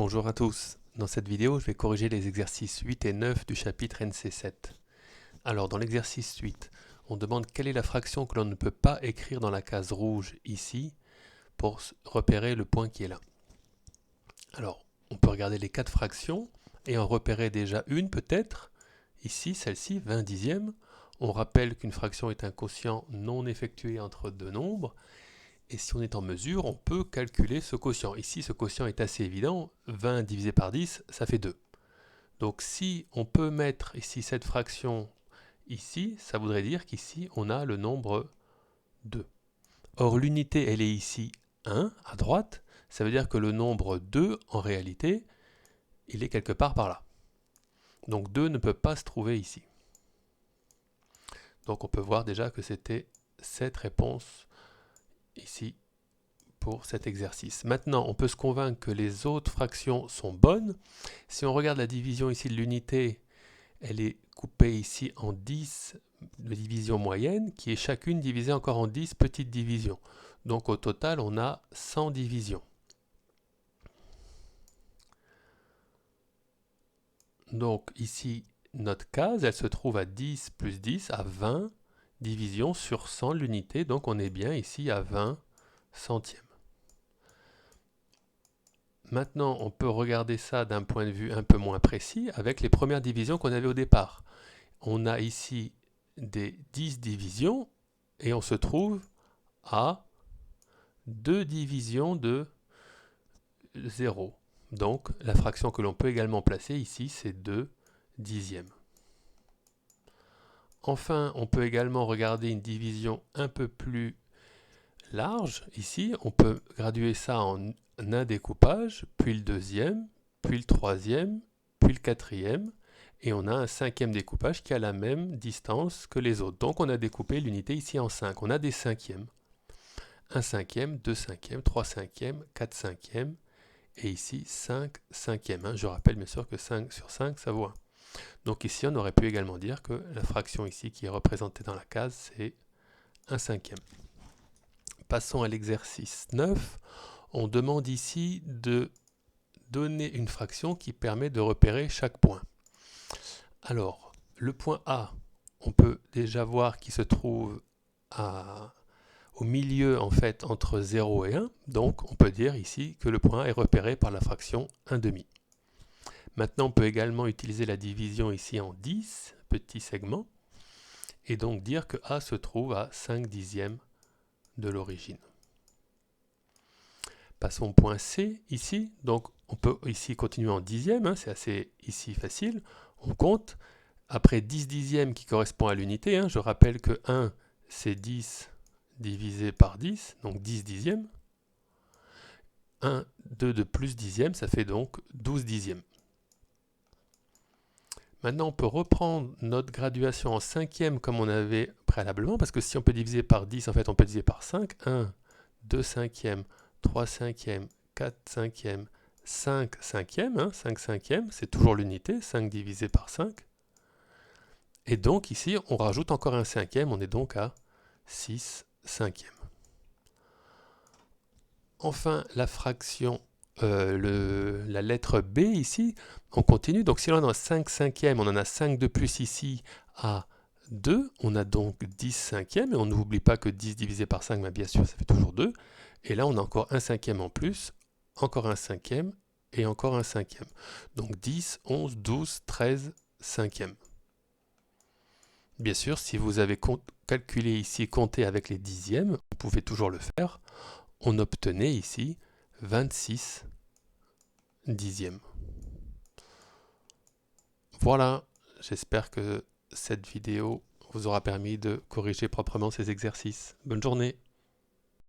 Bonjour à tous. Dans cette vidéo, je vais corriger les exercices 8 et 9 du chapitre NC7. Alors, dans l'exercice 8, on demande quelle est la fraction que l'on ne peut pas écrire dans la case rouge ici pour repérer le point qui est là. Alors, on peut regarder les 4 fractions et en repérer déjà une peut-être. Ici, celle-ci, 20 dixièmes. On rappelle qu'une fraction est un quotient non effectué entre deux nombres. Et si on est en mesure, on peut calculer ce quotient. Ici, ce quotient est assez évident. 20 divisé par 10, ça fait 2. Donc si on peut mettre ici cette fraction ici, ça voudrait dire qu'ici, on a le nombre 2. Or, l'unité, elle est ici 1, à droite. Ça veut dire que le nombre 2, en réalité, il est quelque part par là. Donc 2 ne peut pas se trouver ici. Donc on peut voir déjà que c'était cette réponse ici pour cet exercice. Maintenant, on peut se convaincre que les autres fractions sont bonnes. Si on regarde la division ici de l'unité, elle est coupée ici en 10 divisions moyennes, qui est chacune divisée encore en 10 petites divisions. Donc au total, on a 100 divisions. Donc ici, notre case, elle se trouve à 10 plus 10, à 20 divisions sur 100 l'unité. Donc on est bien ici à 20 centièmes. Maintenant, on peut regarder ça d'un point de vue un peu moins précis avec les premières divisions qu'on avait au départ. On a ici des 10 divisions et on se trouve à 2 divisions de 0. Donc, la fraction que l'on peut également placer ici, c'est 2 dixièmes. Enfin, on peut également regarder une division un peu plus large. Ici, on peut graduer ça en un découpage, puis le deuxième, puis le troisième, puis le quatrième, et on a un cinquième découpage qui a la même distance que les autres. Donc on a découpé l'unité ici en 5. On a des cinquièmes. 1 cinquième, 2 cinquièmes, 3 cinquièmes, 4 cinquièmes, et ici 5 cinquièmes. Je rappelle bien sûr que 5 sur 5, ça vaut 1. Donc ici, on aurait pu également dire que la fraction ici qui est représentée dans la case, c'est 1 cinquième. Passons à l'exercice 9. On demande ici de donner une fraction qui permet de repérer chaque point. Alors, le point A, on peut déjà voir qu'il se trouve au milieu en fait entre 0 et 1. Donc, on peut dire ici que le point A est repéré par la fraction 1 demi. Maintenant, on peut également utiliser la division ici en 10 petits segments et donc dire que A se trouve à 5 dixièmes de l'origine. Passons au point C ici. Donc on peut ici continuer en dixième, c'est assez ici facile. On compte. Après 10 dixièmes qui correspond à l'unité, je rappelle que 1 c'est 10 divisé par 10, donc 10 dixièmes. 1, 2 de plus dixième, ça fait donc 12 dixièmes. Maintenant, on peut reprendre notre graduation en cinquième comme on avait préalablement, parce que si on peut diviser par 10, en fait, on peut diviser par 5. 1, 2 cinquièmes, 3 cinquièmes, 4 cinquièmes, 5 cinquièmes. 5 cinquièmes, c'est toujours l'unité, 5 divisé par 5. Et donc ici, on rajoute encore un cinquième, on est donc à 6 cinquièmes. Enfin, la fraction la lettre B ici, on continue. Donc si on a 5 cinquièmes, on en a 5 de plus ici à 2. On a donc 10 cinquièmes. Et on n'oublie pas que 10 divisé par 5, bien sûr, ça fait toujours 2. Et là, on a encore un cinquième en plus, encore un cinquième et encore un cinquième. Donc 10, 11, 12, 13 cinquièmes. Bien sûr, si vous avez calculé ici, compté avec les dixièmes, vous pouvez toujours le faire. On obtenait ici 26 dixièmes. Voilà, j'espère que cette vidéo vous aura permis de corriger proprement ces exercices. Bonne journée!